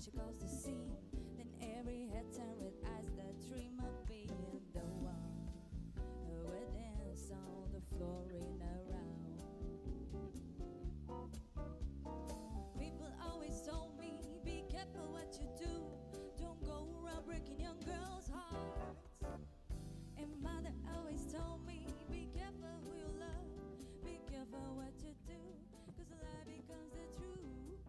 she calls the sea. Then every head turned with eyes that dream of being the one who would dance on the floor in around. People always told me, be careful what you do. Don't go around breaking young girls' hearts. And mother always told me, be careful who you love. Be careful what you do, 'cause the lie becomes the truth.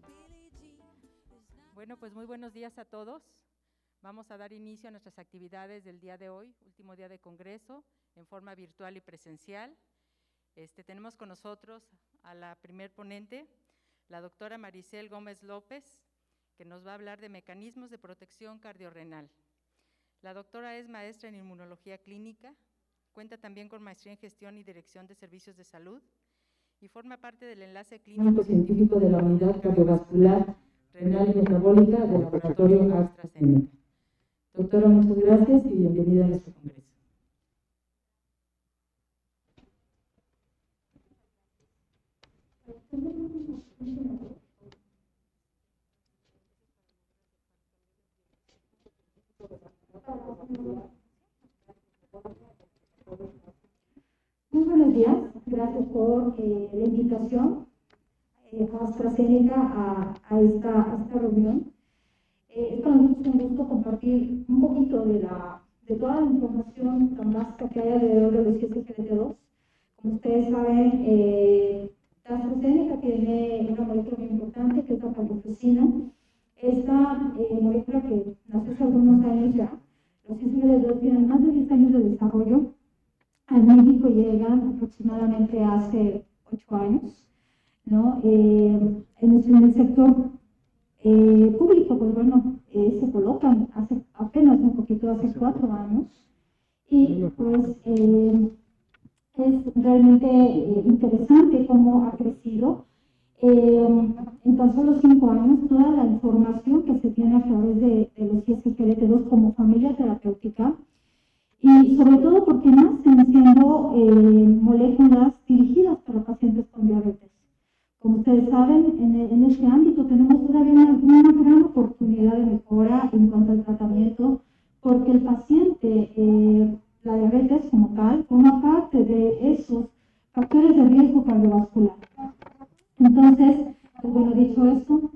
Billie Jean is not. Bueno, pues muy buenos días a todos. Vamos a dar inicio a nuestras actividades del día de hoy, último día de congreso, en forma virtual y presencial. Tenemos con nosotros a la primer ponente, la doctora Maricel Gómez López, que nos va a hablar de mecanismos de protección cardiorrenal. La doctora es maestra en inmunología clínica, cuenta también con maestría en gestión y dirección de servicios de salud y forma parte del enlace clínico científico de la unidad cardiovascular, renal y metabólica del laboratorio AstraZeneca. Doctora, muchas gracias y bienvenida a nuestro congreso. Muy buenos días, gracias por la invitación a AstraZeneca a esta reunión. Es para nosotros un gusto compartir un poquito de toda la información tan vasta que hay alrededor de los ISGLT2. Como ustedes saben, AstraZeneca tiene una molécula muy importante que es la camptothecina. Esta molécula que nació hace algunos años ya, los ISGLT2 tienen más de 10 años de desarrollo. A México llegan aproximadamente hace 8 años, ¿no? En el sector público, pues bueno, se colocan apenas un poquito, hace 4 años, y pues es realmente interesante cómo ha crecido. En tan solo 5 años, toda la información que se tiene a través de los ISGLT2 como familia terapéutica, y sobre todo porque nacen siendo moléculas dirigidas para pacientes con diabetes. Como ustedes saben, en este ámbito tenemos todavía una gran oportunidad de mejora en cuanto al tratamiento, porque el paciente, la diabetes como tal, forma parte de esos factores de riesgo cardiovascular. Entonces, pues bueno, dicho esto,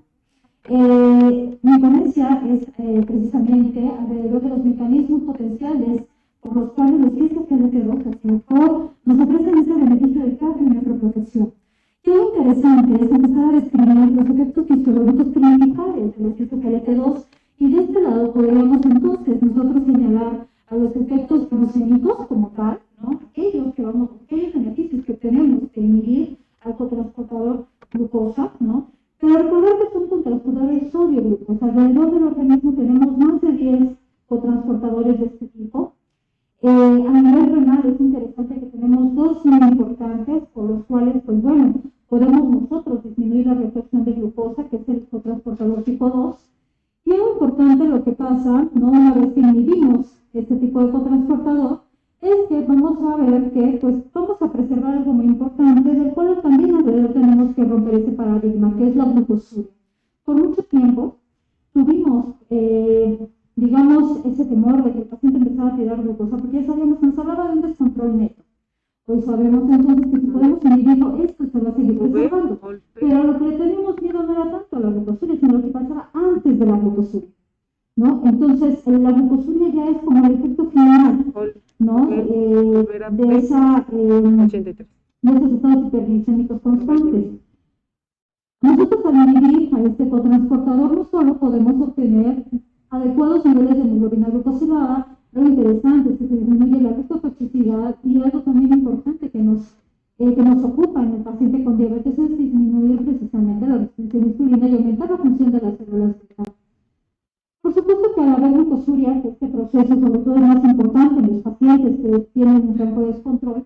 mi ponencia es precisamente alrededor de los mecanismos potenciales por los cuales los ISGLT2 nos ofrecen ese beneficio de cardio y nephroprotección. Y lo interesante es empezar a describir los efectos fisiológicos principales de los ISGLT2, y de este lado podríamos entonces nosotros señalar a los efectos glucémicos como tal, ¿no? Aquellos beneficios que tenemos de inhibir al cotransportador glucosa, ¿no? Pero recordar que son cotransportadores sodio-glucosa. Alrededor del organismo tenemos más de 10 cotransportadores de este tipo. A nivel renal es interesante que tenemos 2 muy importantes, por los cuales, pues bueno, podemos nosotros disminuir la reflexión de glucosa, que es el cotransportador tipo 2. Y es importante lo que pasa, ¿no? Una vez que inhibimos este tipo de cotransportador, es que vamos a ver que pues vamos a preservar algo muy importante, del cual también alrededor tenemos que romper ese paradigma, que es la glucosuria. Por mucho tiempo tuvimos, digamos, ese temor de que el paciente empezara a tirar glucosa, porque ya sabíamos que nos hablaba de un descontrol neto. Hoy sabemos entonces que si podemos inhibirlo, esto se va a seguir preservando. Pero lo que le teníamos miedo no era tanto a la glucosuria, sino lo que pasaba antes de la glucosuria, ¿no? Entonces, la glucosuria ya es como el efecto final, ¿no? De esos estados hiperglicémicos constantes. Nosotros al inhibir a este cotransportador no solo podemos obtener adecuados niveles de hemoglobina glucosilada, lo interesante es que se disminuye la toxicidad, y algo también importante que nos ocupa en el paciente con diabetes es disminuir precisamente la resistencia a la insulina y aumentar la función de las células beta. Por supuesto que al haber glucosuria, este proceso sobre todo es más importante en los pacientes que tienen un rango de descontrol.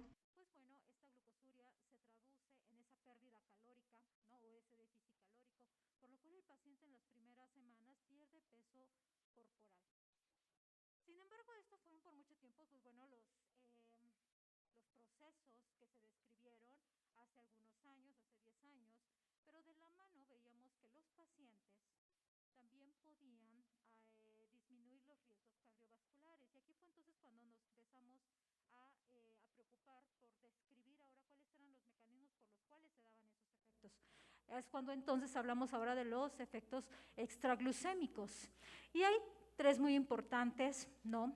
Pues bueno, esta glucosuria se traduce en esa pérdida calórica, ¿no? O ese déficit calórico, por lo cual el paciente en las primeras semanas pierde peso corporal. Sin embargo, estos fueron por mucho tiempo, pues bueno, los procesos que se describieron hace algunos años, hace 10 años, pero de la mano veíamos que los pacientes podían disminuir los riesgos cardiovasculares. Y aquí fue entonces cuando nos empezamos a preocupar por describir ahora cuáles eran los mecanismos por los cuales se daban esos efectos. Es cuando entonces hablamos ahora de los efectos extraglucémicos. Y hay tres muy importantes, ¿no?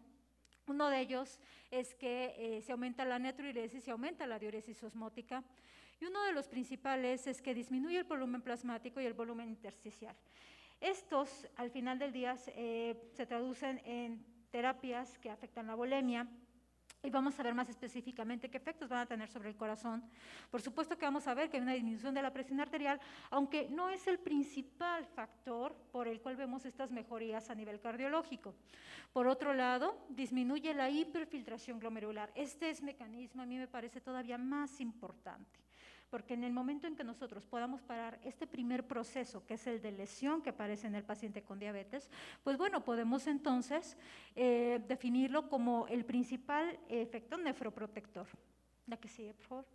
Uno de ellos es que se aumenta la natriuresis y aumenta la diuresis osmótica. Y uno de los principales es que disminuye el volumen plasmático y el volumen intersticial. Estos, al final del día, se traducen en terapias que afectan la bulimia, y vamos a ver más específicamente qué efectos van a tener sobre el corazón. Por supuesto que vamos a ver que hay una disminución de la presión arterial, aunque no es el principal factor por el cual vemos estas mejorías a nivel cardiológico. Por otro lado, disminuye la hiperfiltración glomerular. Este mecanismo a mí me parece todavía más importante, porque en el momento en que nosotros podamos parar este primer proceso, que es el de lesión que aparece en el paciente con diabetes, pues bueno, podemos entonces definirlo como el principal efecto nefroprotector. La que sigue, por favor.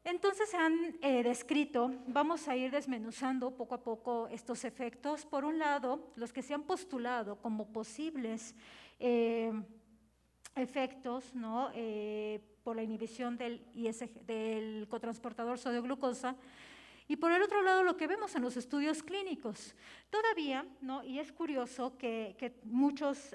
Entonces se han descrito, vamos a ir desmenuzando poco a poco estos efectos. Por un lado, los que se han postulado como posibles efectos, ¿no? Por la inhibición del cotransportador sodio-glucosa, y por el otro lado lo que vemos en los estudios clínicos. Todavía, ¿no? Y es curioso que muchos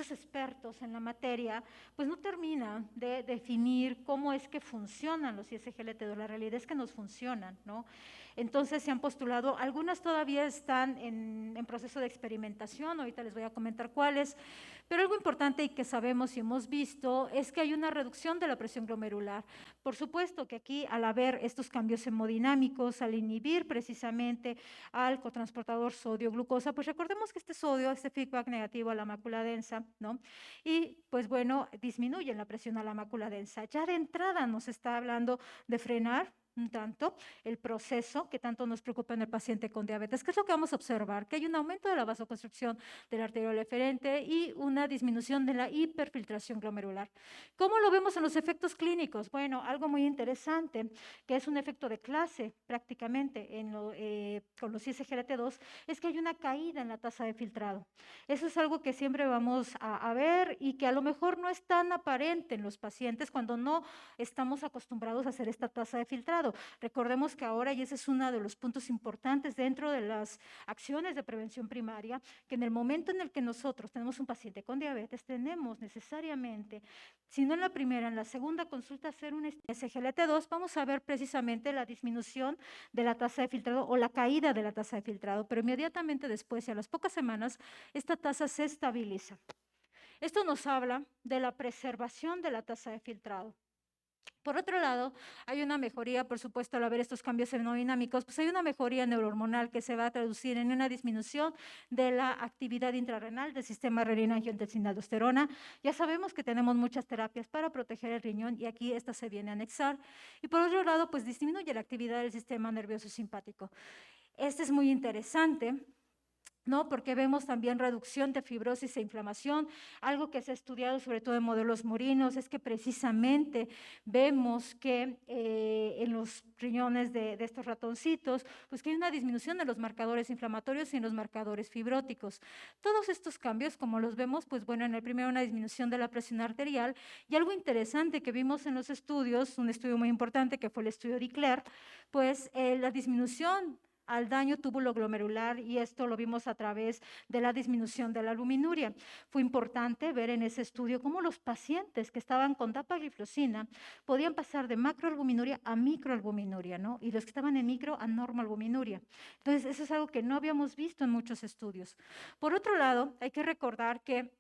expertos en la materia pues no terminan de definir cómo es que funcionan los ISGLT2. La realidad es que nos funcionan, ¿no? Entonces se han postulado, algunas todavía están en proceso de experimentación, ahorita les voy a comentar cuáles, pero algo importante y que sabemos y hemos visto es que hay una reducción de la presión glomerular. Por supuesto que aquí, al haber estos cambios hemodinámicos, al inhibir precisamente al cotransportador sodio-glucosa, pues recordemos que este sodio, este feedback negativo a la mácula densa, ¿no? Y pues bueno, disminuye la presión a la mácula densa. Ya de entrada nos está hablando de frenar un tanto el proceso que tanto nos preocupa en el paciente con diabetes. ¿Qué es lo que vamos a observar? Que hay un aumento de la vasoconstricción del arteriol eferente y una disminución de la hiperfiltración glomerular. ¿Cómo lo vemos en los efectos clínicos? Bueno, algo muy interesante, que es un efecto de clase prácticamente con los ISGLT2, es que hay una caída en la tasa de filtrado. Eso es algo que siempre vamos a ver y que a lo mejor no es tan aparente en los pacientes cuando no estamos acostumbrados a hacer esta tasa de filtrado. Recordemos que ahora, y ese es uno de los puntos importantes dentro de las acciones de prevención primaria, que en el momento en el que nosotros tenemos un paciente con diabetes, tenemos necesariamente, si no en la primera, en la segunda consulta, hacer un SGLT2, vamos a ver precisamente la disminución de la tasa de filtrado o la caída de la tasa de filtrado, pero inmediatamente después y a las pocas semanas, esta tasa se estabiliza. Esto nos habla de la preservación de la tasa de filtrado. Por otro lado, hay una mejoría, por supuesto, al haber estos cambios hemodinámicos, pues hay una mejoría neurohormonal que se va a traducir en una disminución de la actividad intrarrenal del sistema renina-angiotensina-aldosterona. Ya sabemos que tenemos muchas terapias para proteger el riñón y aquí esta se viene a anexar. Y por otro lado, pues disminuye la actividad del sistema nervioso simpático. Este es muy interesante, ¿no? Porque vemos también reducción de fibrosis e inflamación. Algo que se ha estudiado sobre todo en modelos murinos es que precisamente vemos que en los riñones de estos ratoncitos, pues que hay una disminución de los marcadores inflamatorios y en los marcadores fibróticos. Todos estos cambios, como los vemos, pues bueno, en el primero una disminución de la presión arterial y algo interesante que vimos en los estudios, un estudio muy importante que fue el estudio de Icler, pues la disminución al daño túbulo-glomerular, y esto lo vimos a través de la disminución de la albuminuria. Fue importante ver en ese estudio cómo los pacientes que estaban con dapagliflozina podían pasar de macroalbuminuria a microalbuminuria, ¿no? Y los que estaban en micro a normoalbuminuria. Entonces, eso es algo que no habíamos visto en muchos estudios. Por otro lado, hay que recordar que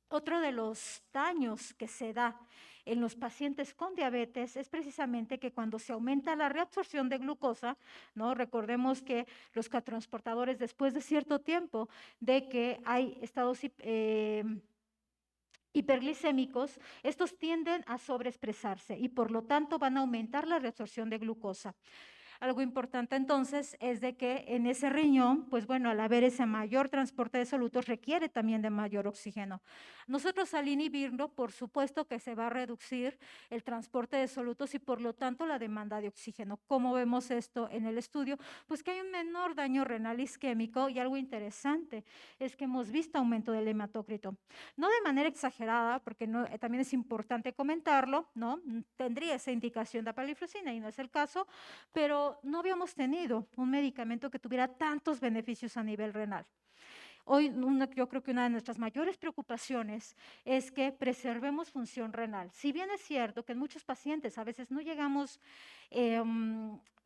otro de los daños que se da en los pacientes con diabetes es precisamente que cuando se aumenta la reabsorción de glucosa, ¿no? Recordemos que los cotransportadores, después de cierto tiempo de que hay estados hiperglicémicos, estos tienden a sobreexpresarse y por lo tanto van a aumentar la reabsorción de glucosa. Algo importante entonces es de que en ese riñón, pues bueno, al haber ese mayor transporte de solutos requiere también de mayor oxígeno. Nosotros al inhibirlo, por supuesto que se va a reducir el transporte de solutos y por lo tanto la demanda de oxígeno. ¿Cómo vemos esto en el estudio? Pues que hay un menor daño renal isquémico y algo interesante es que hemos visto aumento del hematócrito. No de manera exagerada, porque no, también es importante comentarlo, ¿no? Tendría esa indicación de dapagliflozina y no es el caso, pero no habíamos tenido un medicamento que tuviera tantos beneficios a nivel renal. Hoy yo creo que una de nuestras mayores preocupaciones es que preservemos función renal. Si bien es cierto que en muchos pacientes a veces no llegamos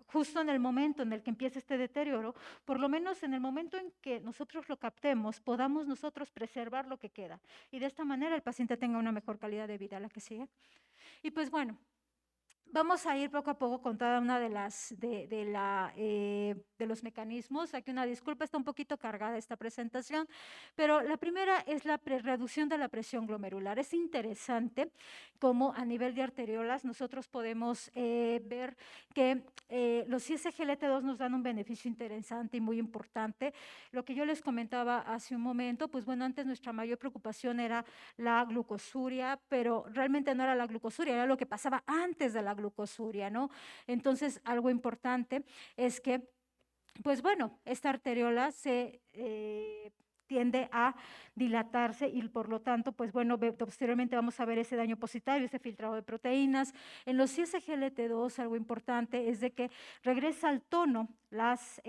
justo en el momento en el que empieza este deterioro, por lo menos en el momento en que nosotros lo captemos, podamos nosotros preservar lo que queda. Y de esta manera el paciente tenga una mejor calidad de vida, la que sigue. Y pues bueno, vamos a ir poco a poco con cada una de los mecanismos. Aquí una disculpa, está un poquito cargada esta presentación, pero la primera es la reducción de la presión glomerular. Es interesante cómo a nivel de arteriolas nosotros podemos ver que los ISGLT2 nos dan un beneficio interesante y muy importante. Lo que yo les comentaba hace un momento, pues bueno, antes nuestra mayor preocupación era la glucosuria, pero realmente no era la glucosuria, era lo que pasaba antes de la glucosuria, ¿no? Entonces, algo importante es que, pues bueno, esta arteriola se tiende a dilatarse y por lo tanto, pues bueno, posteriormente vamos a ver ese daño positivo, ese filtrado de proteínas. En los ISGLT2, algo importante es de que regresa al tono las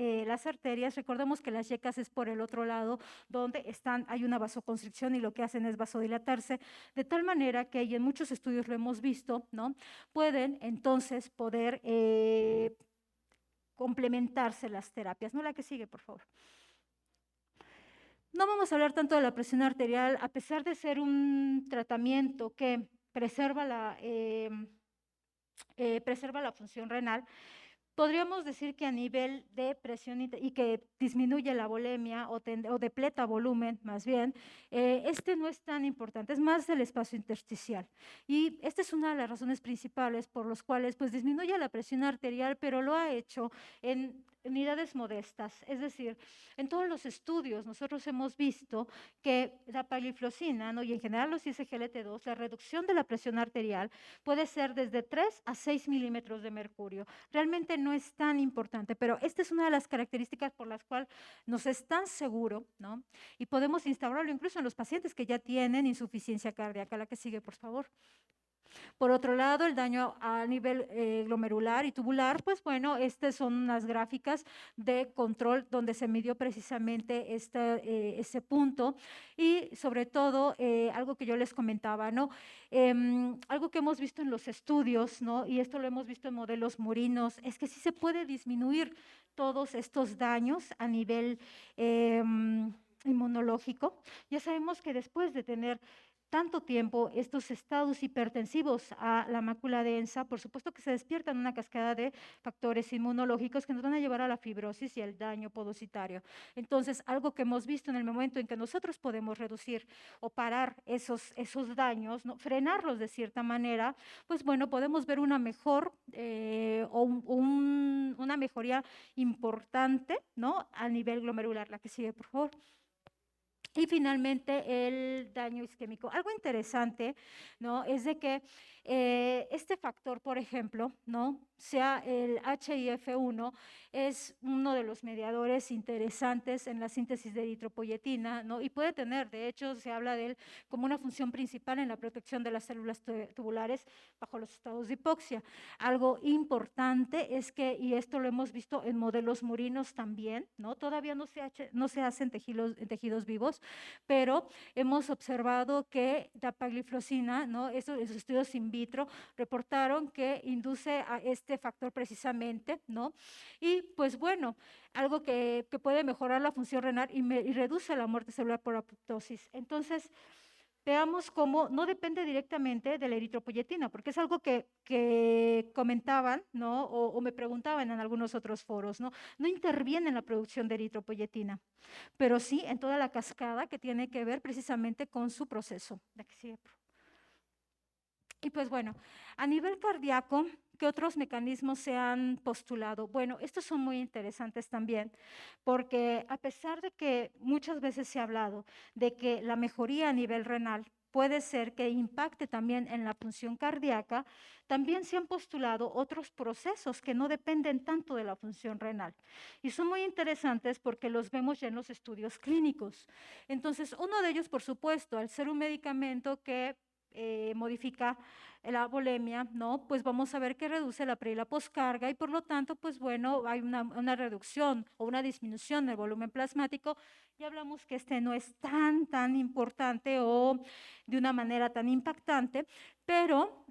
arterias. Recordemos que las yecas es por el otro lado, donde hay una vasoconstricción y lo que hacen es vasodilatarse, de tal manera que, y en muchos estudios lo hemos visto, ¿no? Pueden entonces poder complementarse las terapias. ¿No? La que sigue, por favor. No vamos a hablar tanto de la presión arterial, a pesar de ser un tratamiento que preserva la función renal. Podríamos decir que a nivel de presión y que disminuye la volemia o depleta volumen, más bien, este no es tan importante, es más el espacio intersticial. Y esta es una de las razones principales por las cuales pues, disminuye la presión arterial, pero lo ha hecho en unidades modestas. Es decir, en todos los estudios nosotros hemos visto que la dapagliflozina, ¿no? Y en general los ISGLT2, la reducción de la presión arterial puede ser desde 3 a 6 milímetros de mercurio. Realmente no es tan importante, pero esta es una de las características por las cuales nos es tan seguro, ¿no? Y podemos instaurarlo incluso en los pacientes que ya tienen insuficiencia cardíaca. La que sigue, por favor. Por otro lado, el daño a nivel glomerular y tubular, pues bueno, estas son unas gráficas de control donde se midió precisamente ese punto y sobre todo algo que yo les comentaba, ¿no? Algo que hemos visto en los estudios, ¿no? Y esto lo hemos visto en modelos murinos, es que sí se puede disminuir todos estos daños a nivel inmunológico. Ya sabemos que después de tener tanto tiempo estos estados hipertensivos a la mácula densa, por supuesto que se despiertan una cascada de factores inmunológicos que nos van a llevar a la fibrosis y el daño podocitario. Entonces, algo que hemos visto en el momento en que nosotros podemos reducir o parar esos daños, ¿no? Frenarlos de cierta manera, pues bueno, podemos ver una mejor una mejoría importante, ¿no? A nivel glomerular. La que sigue, por favor. Y finalmente el daño isquémico. Algo interesante, ¿no? Es de que este factor, por ejemplo, ¿no? Sea el HIF1, es uno de los mediadores interesantes en la síntesis de eritropoyetina, ¿no? Y puede tener, de hecho, se habla de él como una función principal en la protección de las células tubulares bajo los estados de hipoxia. Algo importante es que, y esto lo hemos visto en modelos murinos también, ¿no? Todavía no se hacen tejidos vivos, pero hemos observado que dapagliflozina, ¿no? Esos estudios in vitro reportaron que induce a este factor precisamente, ¿no? Y pues bueno, algo que puede mejorar la función renal y reduce la muerte celular por apoptosis. Entonces, veamos cómo no depende directamente de la eritropoyetina, porque es algo que comentaban, ¿no? O me preguntaban en algunos otros foros, ¿no? No interviene en la producción de eritropoyetina, pero sí en toda la cascada que tiene que ver precisamente con su proceso. Y pues bueno, a nivel cardíaco, ¿qué otros mecanismos se han postulado? Bueno, estos son muy interesantes también, porque a pesar de que muchas veces se ha hablado de que la mejoría a nivel renal puede ser que impacte también en la función cardíaca, también se han postulado otros procesos que no dependen tanto de la función renal. Y son muy interesantes porque los vemos ya en los estudios clínicos. Entonces, uno de ellos, por supuesto, al ser un medicamento que modifica la volemia, ¿no? Pues vamos a ver que reduce la pre y la poscarga y por lo tanto, pues bueno, hay una reducción o una disminución del volumen plasmático. Ya hablamos que este no es tan importante o de una manera tan impactante, pero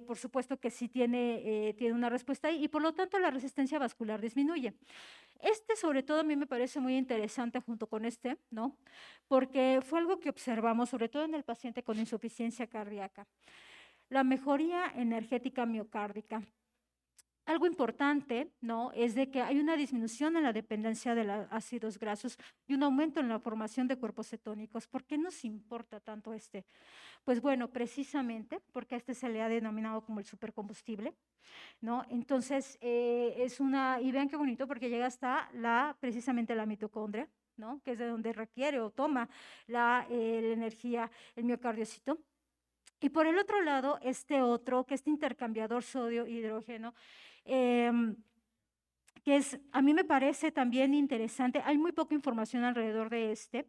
por supuesto que sí tiene una respuesta ahí y por lo tanto la resistencia vascular disminuye. Este sobre todo a mí me parece muy interesante junto con este, ¿no? Porque fue algo que observamos sobre todo en el paciente con insuficiencia cardíaca. La mejoría energética miocárdica. Algo importante, ¿no? Es de que hay una disminución en la dependencia de los ácidos grasos y un aumento en la formación de cuerpos cetónicos. ¿Por qué nos importa tanto este? Pues bueno, precisamente porque a este se le ha denominado como el supercombustible, ¿no? Entonces, y vean qué bonito porque llega hasta precisamente la mitocondria, ¿no? Que es de donde requiere o toma la energía el miocardiocito. Y por el otro lado, este intercambiador sodio-hidrógeno, que a mí me parece también interesante, hay muy poca información alrededor de este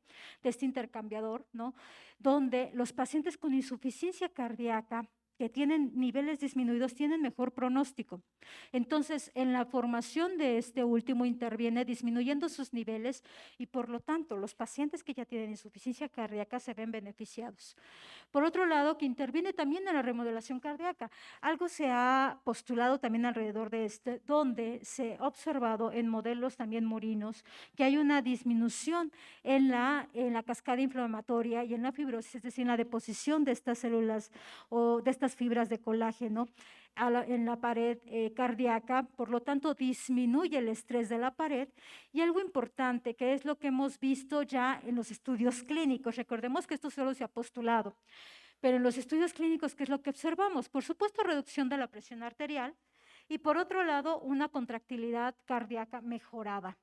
intercambiador, ¿no? Donde los pacientes con insuficiencia cardíaca que tienen niveles disminuidos tienen mejor pronóstico. Entonces, en la formación de este último interviene disminuyendo sus niveles y por lo tanto los pacientes que ya tienen insuficiencia cardíaca se ven beneficiados. Por otro lado, que interviene también en la remodelación cardíaca. Algo se ha postulado también alrededor de este, donde se ha observado en modelos también murinos que hay una disminución en la cascada inflamatoria y en la fibrosis, es decir, en la deposición de estas células o de estas fibras de colágeno en la pared cardíaca, por lo tanto disminuye el estrés de la pared y algo importante que es lo que hemos visto ya en los estudios clínicos, recordemos que esto solo se ha postulado, pero en los estudios clínicos, ¿qué es lo que observamos? Por supuesto, reducción de la presión arterial y por otro lado, una contractilidad cardíaca mejorada.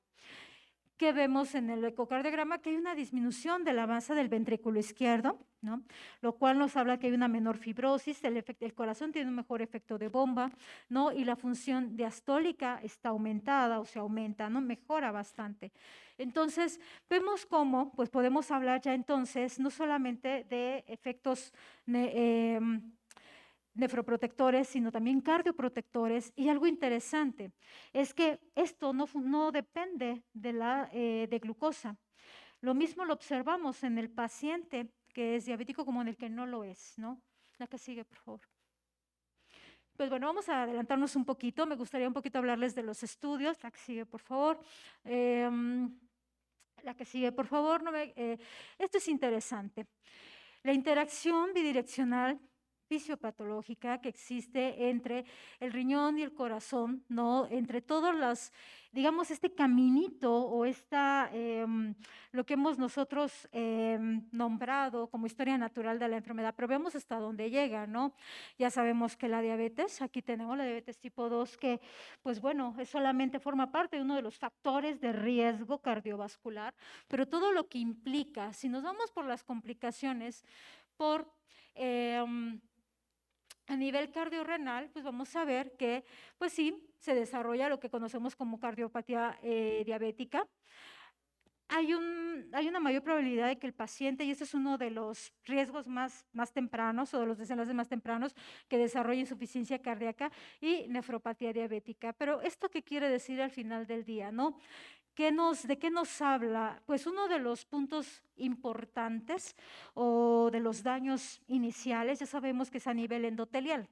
Que vemos en el ecocardiograma que hay una disminución de la masa del ventrículo izquierdo, ¿no? Lo cual nos habla que hay una menor fibrosis, el corazón tiene un mejor efecto de bomba, ¿no? Y la función diastólica está aumentada o se aumenta, ¿no? Mejora bastante. Entonces, vemos cómo pues podemos hablar ya entonces no solamente de efectos nefroprotectores, sino también cardioprotectores. Y algo interesante es que esto no depende de glucosa. Lo mismo lo observamos en el paciente que es diabético como en el que no lo es, ¿no? La que sigue, por favor. Pues bueno, vamos a adelantarnos un poquito. Me gustaría un poquito hablarles de los estudios. La que sigue, por favor. La que sigue, por favor. Esto es interesante. La interacción bidireccional fisiopatológica que existe entre el riñón y el corazón, ¿no? Entre todos los, digamos, este caminito o lo que hemos nosotros nombrado como historia natural de la enfermedad, pero vemos hasta dónde llega, ¿no? Ya sabemos que la diabetes, aquí tenemos la diabetes tipo 2, que, pues bueno, solamente forma parte de uno de los factores de riesgo cardiovascular, pero todo lo que implica, si nos vamos por las complicaciones, a nivel cardiorrenal, pues vamos a ver que, pues sí, se desarrolla lo que conocemos como cardiopatía diabética. Hay una mayor probabilidad de que el paciente, y este es uno de los riesgos más tempranos o de los desenlaces más tempranos, que desarrolle insuficiencia cardíaca y nefropatía diabética. Pero ¿esto qué quiere decir al final del día, no? ¿De qué nos habla? Pues uno de los puntos importantes o de los daños iniciales, ya sabemos que es a nivel endotelial,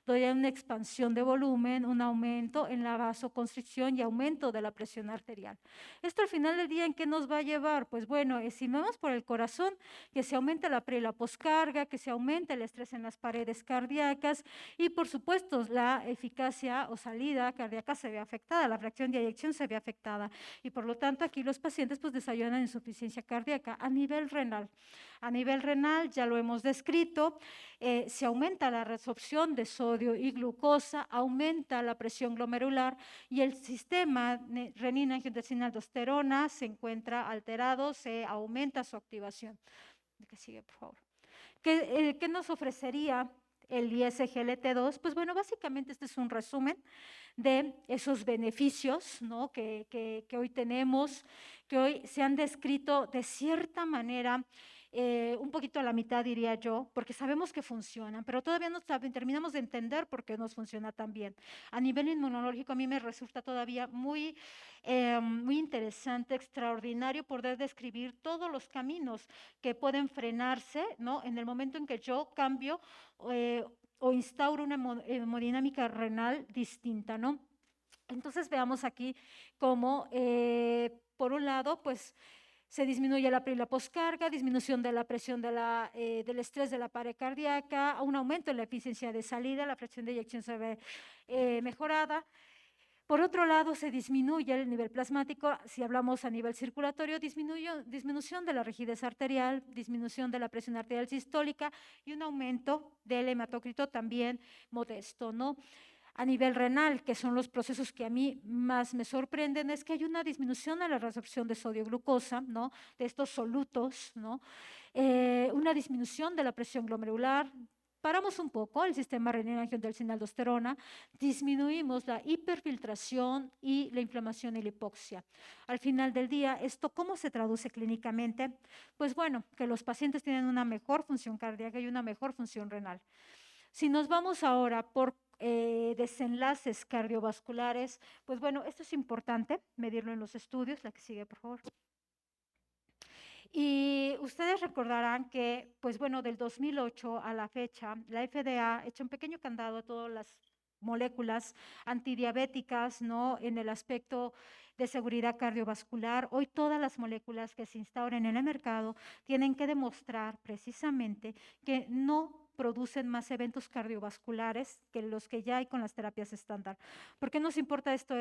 donde hay una expansión de volumen, un aumento en la vasoconstricción y aumento de la presión arterial. Esto al final del día, ¿en qué nos va a llevar? Pues bueno, si vamos por el corazón, que se aumente la pre y la poscarga, que se aumente el estrés en las paredes cardíacas y por supuesto la eficacia o salida cardíaca se ve afectada, la fracción de eyección se ve afectada y por lo tanto aquí los pacientes pues desarrollan insuficiencia cardíaca. A nivel renal. A nivel renal, ya lo hemos descrito, se aumenta la resorción de sodio y glucosa, aumenta la presión glomerular y el sistema renina-angiotensina-aldosterona se encuentra alterado, se aumenta su activación. ¿Qué sigue, por favor? ¿Qué nos ofrecería el ISGLT2? Pues bueno, básicamente este es un resumen de esos beneficios, ¿no? que hoy tenemos, que hoy se han descrito de cierta manera, un poquito a la mitad diría yo, porque sabemos que funcionan, pero todavía no terminamos de entender por qué nos funciona tan bien. A nivel inmunológico a mí me resulta todavía muy interesante, extraordinario poder describir todos los caminos que pueden frenarse, ¿no? En el momento en que yo cambio o instauro una hemodinámica renal distinta, ¿no? Entonces veamos aquí cómo, por un lado, pues se disminuye la pre y la poscarga, disminución de la presión del estrés de la pared cardíaca, un aumento en la eficiencia de salida, la fracción de eyección se ve mejorada. Por otro lado, se disminuye el nivel plasmático, si hablamos a nivel circulatorio, disminución de la rigidez arterial, disminución de la presión arterial sistólica y un aumento del hematócrito también modesto, ¿no? A nivel renal, que son los procesos que a mí más me sorprenden, es que hay una disminución en la resorción de sodio-glucosa, ¿no? De estos solutos, ¿no? Una disminución de la presión glomerular. Paramos un poco el sistema renina-angiotensina-aldosterona, disminuimos la hiperfiltración y la inflamación y la hipoxia. Al final del día, ¿esto cómo se traduce clínicamente? Pues bueno, que los pacientes tienen una mejor función cardíaca y una mejor función renal. Si nos vamos ahora por desenlaces cardiovasculares, pues bueno, esto es importante medirlo en los estudios. La que sigue, por favor. Y ustedes recordarán que, pues bueno, del 2008 a la fecha, la FDA ha hecho un pequeño candado a todas las moléculas antidiabéticas, ¿no? En el aspecto de seguridad cardiovascular. Hoy todas las moléculas que se instauren en el mercado tienen que demostrar precisamente que no producen más eventos cardiovasculares que los que ya hay con las terapias estándar. ¿Por qué nos importa esto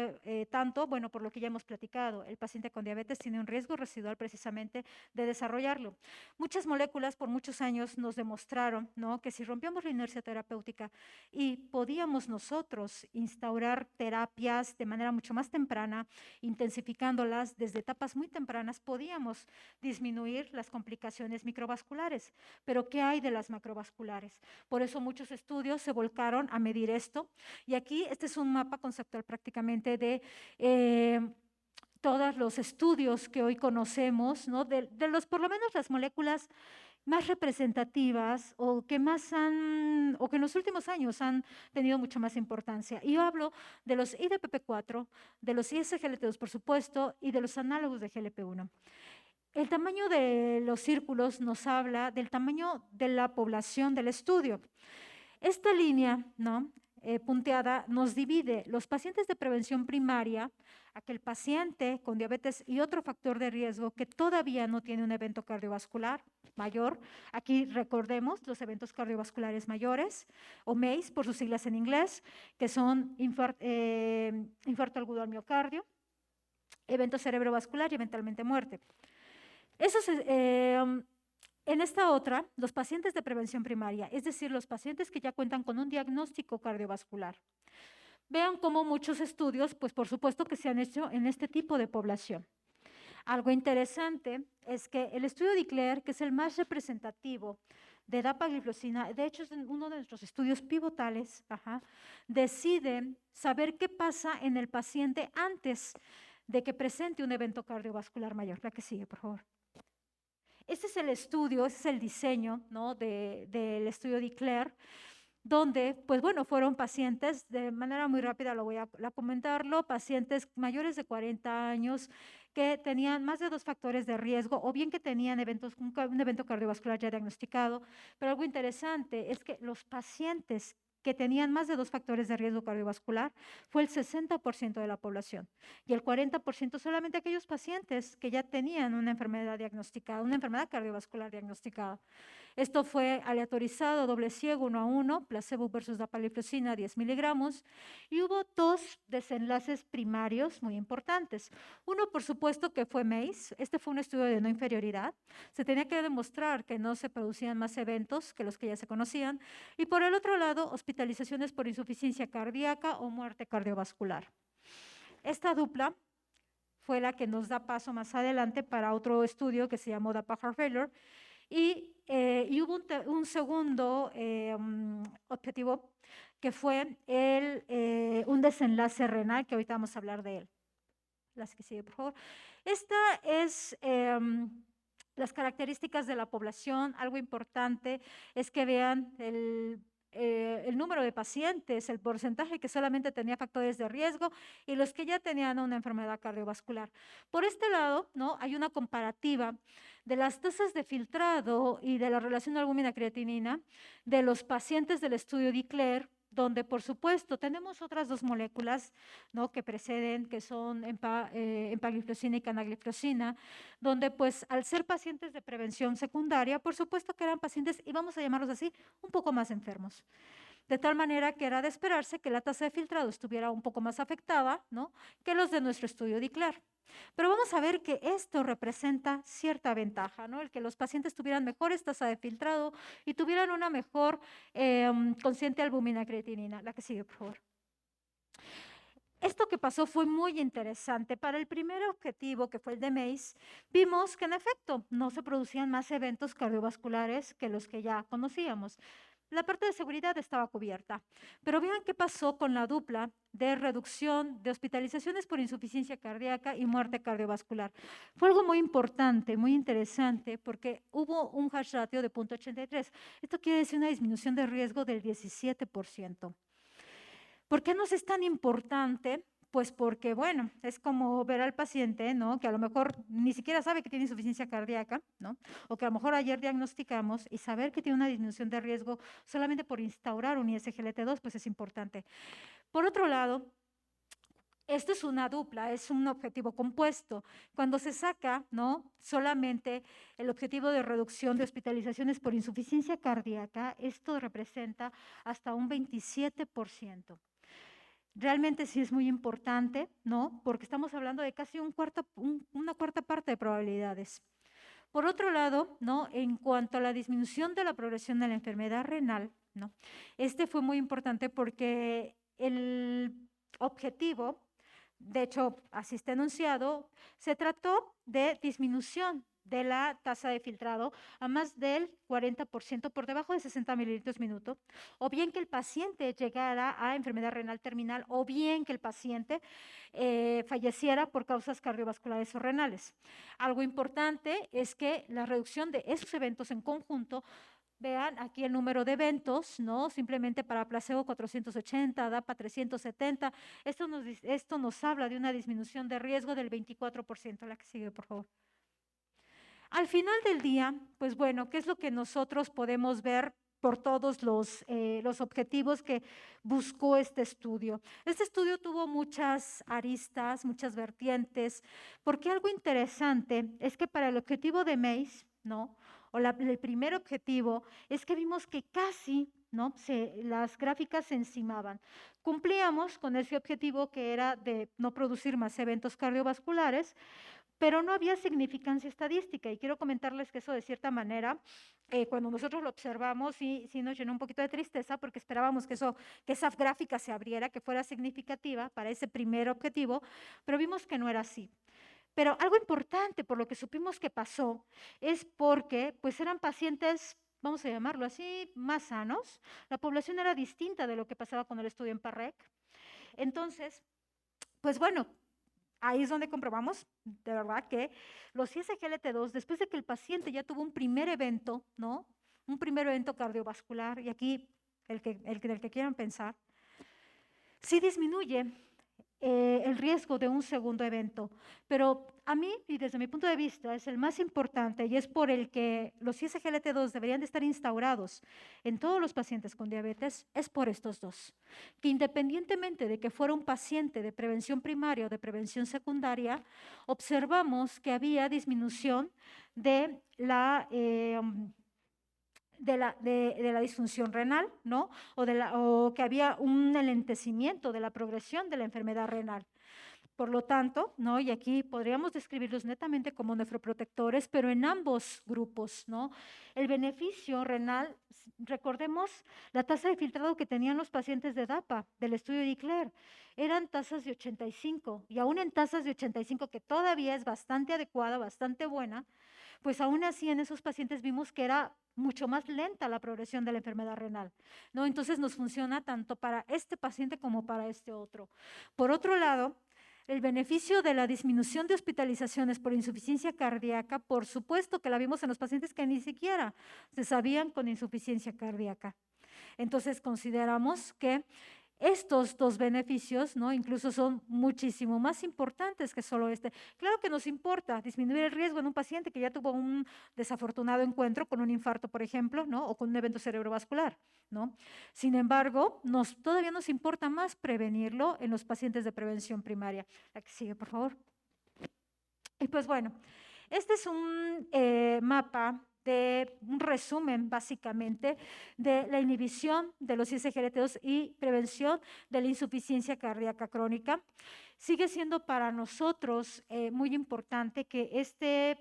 tanto? Bueno, por lo que ya hemos platicado, el paciente con diabetes tiene un riesgo residual precisamente de desarrollarlo. Muchas moléculas por muchos años nos demostraron, ¿no? Que si rompíamos la inercia terapéutica y podíamos nosotros instaurar terapias de manera mucho más temprana, intensificándolas desde etapas muy tempranas, podíamos disminuir las complicaciones microvasculares. Pero ¿qué hay de las macrovasculares? Por eso muchos estudios se volcaron a medir esto. Y aquí este es un mapa conceptual prácticamente de todos los estudios que hoy conocemos, ¿no? de los, por lo menos las moléculas más representativas o que en los últimos años han tenido mucho más importancia. Y yo hablo de los IDPP4, de los ISGLT2, por supuesto, y de los análogos de GLP-1. El tamaño de los círculos nos habla del tamaño de la población del estudio. Esta línea, ¿no? Punteada nos divide los pacientes de prevención primaria, aquel paciente con diabetes y otro factor de riesgo que todavía no tiene un evento cardiovascular mayor. Aquí recordemos los eventos cardiovasculares mayores, o MACE por sus siglas en inglés, que son infarto agudo al miocardio, evento cerebrovascular y eventualmente muerte. En esta otra, los pacientes de prevención primaria, es decir, los pacientes que ya cuentan con un diagnóstico cardiovascular. Vean cómo muchos estudios, pues por supuesto que se han hecho en este tipo de población. Algo interesante es que el estudio de Eclair, que es el más representativo de dapagliflozina, de hecho es uno de nuestros estudios pivotales, decide saber qué pasa en el paciente antes de que presente un evento cardiovascular mayor. La que sigue, por favor. Este es el estudio, ese es el diseño, ¿no? del estudio de Eclair, donde, pues bueno, fueron pacientes, de manera muy rápida lo voy a comentarlo, pacientes mayores de 40 años que tenían más de 2 factores de riesgo o bien que tenían un evento cardiovascular ya diagnosticado, pero algo interesante es que los pacientes que tenían más de 2 factores de riesgo cardiovascular fue el 60% de la población y el 40% solamente aquellos pacientes que ya tenían una enfermedad diagnosticada, una enfermedad cardiovascular diagnosticada. Esto fue aleatorizado, doble ciego, 1:1, placebo versus dapagliflozina, 10 miligramos, y hubo 2 desenlaces primarios muy importantes. Uno, por supuesto, que fue MACE. Este fue un estudio de no inferioridad. Se tenía que demostrar que no se producían más eventos que los que ya se conocían. Y por el otro lado, hospitalizaciones por insuficiencia cardíaca o muerte cardiovascular. Esta dupla fue la que nos da paso más adelante para otro estudio que se llamó DAPA Heart Failure, y hubo un segundo objetivo que fue un desenlace renal, que ahorita vamos a hablar de él. Las que sigue, por favor. Esta es las características de la población. Algo importante es que vean el número de pacientes, el porcentaje que solamente tenía factores de riesgo y los que ya tenían una enfermedad cardiovascular. Por este lado, ¿no?, hay una comparativa de las tasas de filtrado y de la relación albúmina-creatinina de los pacientes del estudio DECLARE, donde por supuesto tenemos otras 2 moléculas, ¿no?, que preceden, que son empagliflozina y canagliflozina, donde pues al ser pacientes de prevención secundaria, por supuesto que eran pacientes, y vamos a llamarlos así, un poco más enfermos. De tal manera que era de esperarse que la tasa de filtrado estuviera un poco más afectada, ¿no?, que los de nuestro estudio DECLARE. Pero vamos a ver que esto representa cierta ventaja, ¿no?, el que los pacientes tuvieran mejores tasas de filtrado y tuvieran una mejor consciente albúmina creatinina. La que sigue, por favor. Esto que pasó fue muy interesante. Para el primer objetivo, que fue el de MACE, vimos que en efecto no se producían más eventos cardiovasculares que los que ya conocíamos. La parte de seguridad estaba cubierta, pero vean qué pasó con la dupla de reducción de hospitalizaciones por insuficiencia cardíaca y muerte cardiovascular. Fue algo muy importante, muy interesante, porque hubo un hash ratio de 0.83. Esto quiere decir una disminución de riesgo del 17%. ¿Por qué nos es tan importante? Pues porque, bueno, es como ver al paciente, ¿no?, que a lo mejor ni siquiera sabe que tiene insuficiencia cardíaca, ¿no?, o que a lo mejor ayer diagnosticamos, y saber que tiene una disminución de riesgo solamente por instaurar un ISGLT2, pues es importante. Por otro lado, esto es una dupla, es un objetivo compuesto. Cuando se saca, ¿no?, solamente el objetivo de reducción de hospitalizaciones por insuficiencia cardíaca, esto representa hasta un 27%. Realmente sí es muy importante, ¿no?, porque estamos hablando de casi una cuarta parte de probabilidades. Por otro lado, ¿no?, en cuanto a la disminución de la progresión de la enfermedad renal, ¿no?, este fue muy importante porque el objetivo, de hecho así está enunciado, se trató de disminución de la tasa de filtrado a más del 40% por debajo de 60 mililitros minuto, o bien que el paciente llegara a enfermedad renal terminal, o bien que el paciente falleciera por causas cardiovasculares o renales. Algo importante es que la reducción de esos eventos en conjunto, vean aquí el número de eventos, ¿no?, simplemente para placebo 480, DAPA 370, esto nos habla de una disminución de riesgo del 24%. La que sigue, por favor. Al final del día, pues bueno, ¿qué es lo que nosotros podemos ver por todos los objetivos que buscó este estudio? Este estudio tuvo muchas aristas, muchas vertientes, porque algo interesante es que para el objetivo de MACE, ¿no?, o el primer objetivo, es que vimos que casi, ¿no?, las gráficas se encimaban. Cumplíamos con ese objetivo, que era de no producir más eventos cardiovasculares, pero no había significancia estadística, y quiero comentarles que eso, de cierta manera, cuando nosotros lo observamos, sí nos llenó un poquito de tristeza, porque esperábamos que esa gráfica se abriera, que fuera significativa para ese primer objetivo, pero vimos que no era así. Pero algo importante por lo que supimos que pasó es porque pues eran pacientes, vamos a llamarlo así, más sanos. La población era distinta de lo que pasaba con el estudio en PARREC. Entonces, pues bueno, ahí es donde comprobamos, de verdad, que los ISGLT2, después de que el paciente ya tuvo un primer evento, ¿no?, un primer evento cardiovascular, y aquí el que quieran pensar, sí disminuye el riesgo de un segundo evento. Pero a mí, y desde mi punto de vista, es el más importante, y es por el que los ISGLT2 deberían de estar instaurados en todos los pacientes con diabetes, es por estos dos, que independientemente de que fuera un paciente de prevención primaria o de prevención secundaria, observamos que había disminución de de la disfunción renal, ¿no? O que había un enlentecimiento de la progresión de la enfermedad renal. Por lo tanto, ¿no? Y aquí podríamos describirlos netamente como nefroprotectores, pero en ambos grupos, ¿no? El beneficio renal, recordemos la tasa de filtrado que tenían los pacientes de DAPA, del estudio de Eclair, eran tasas de 85, y aún en tasas de 85, que todavía es bastante adecuada, bastante buena, pues aún así en esos pacientes vimos que era mucho más lenta la progresión de la enfermedad renal, ¿no? Entonces nos funciona tanto para este paciente como para este otro. Por otro lado, el beneficio de la disminución de hospitalizaciones por insuficiencia cardíaca, por supuesto que la vimos en los pacientes que ni siquiera se sabían con insuficiencia cardíaca. Entonces consideramos que estos dos beneficios, ¿no? Incluso son muchísimo más importantes que solo este. Claro que nos importa disminuir el riesgo en un paciente que ya tuvo un desafortunado encuentro con un infarto, por ejemplo, ¿no? O con un evento cerebrovascular, ¿no? Sin embargo, todavía nos importa más prevenirlo en los pacientes de prevención primaria. La que sigue, por favor. Y pues bueno, este es un mapa de un resumen básicamente de la inhibición de los ISGLT2 y prevención de la insuficiencia cardíaca crónica. Sigue siendo para nosotros muy importante que este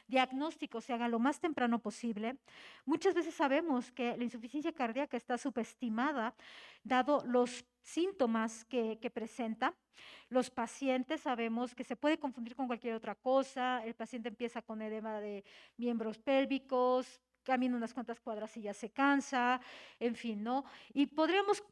diagnóstico se haga lo más temprano posible. Muchas veces sabemos que la insuficiencia cardíaca está subestimada, dado los síntomas que presenta. Los pacientes sabemos que se puede confundir con cualquier otra cosa. El paciente empieza con edema de miembros pélvicos, camina unas cuantas cuadras y ya se cansa, en fin, ¿no? Y podríamos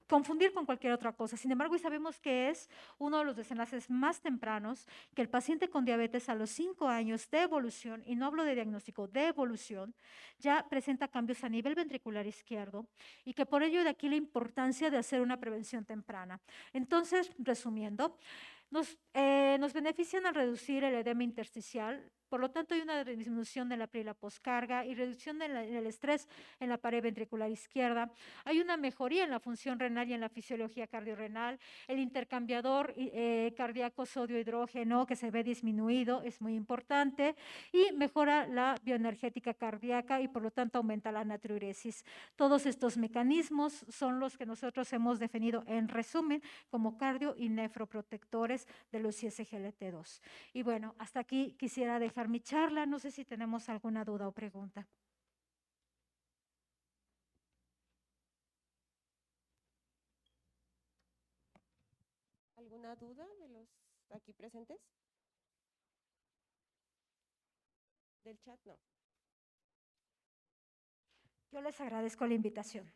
confundir con cualquier otra cosa. Sin embargo, y sabemos que es uno de los desenlaces más tempranos, que el paciente con diabetes a los 5 años de evolución, y no hablo de diagnóstico, de evolución, ya presenta cambios a nivel ventricular izquierdo, y que por ello de aquí la importancia de hacer una prevención temprana. Entonces, resumiendo, nos benefician al reducir el edema intersticial, por lo tanto hay una disminución de la pre y la poscarga y reducción del estrés en la pared ventricular izquierda. Hay una mejoría en la función renal y en la fisiología cardiorrenal. El intercambiador cardíaco sodio-hidrógeno que se ve disminuido es muy importante y mejora la bioenergética cardíaca y por lo tanto aumenta la natriuresis. Todos estos mecanismos son los que nosotros hemos definido en resumen como cardio y nefroprotectores de los ISGLT2. Y bueno, hasta aquí quisiera dejar mi charla. No sé si tenemos alguna duda o pregunta. ¿Alguna duda de los aquí presentes? Del chat, no. Yo les agradezco la invitación.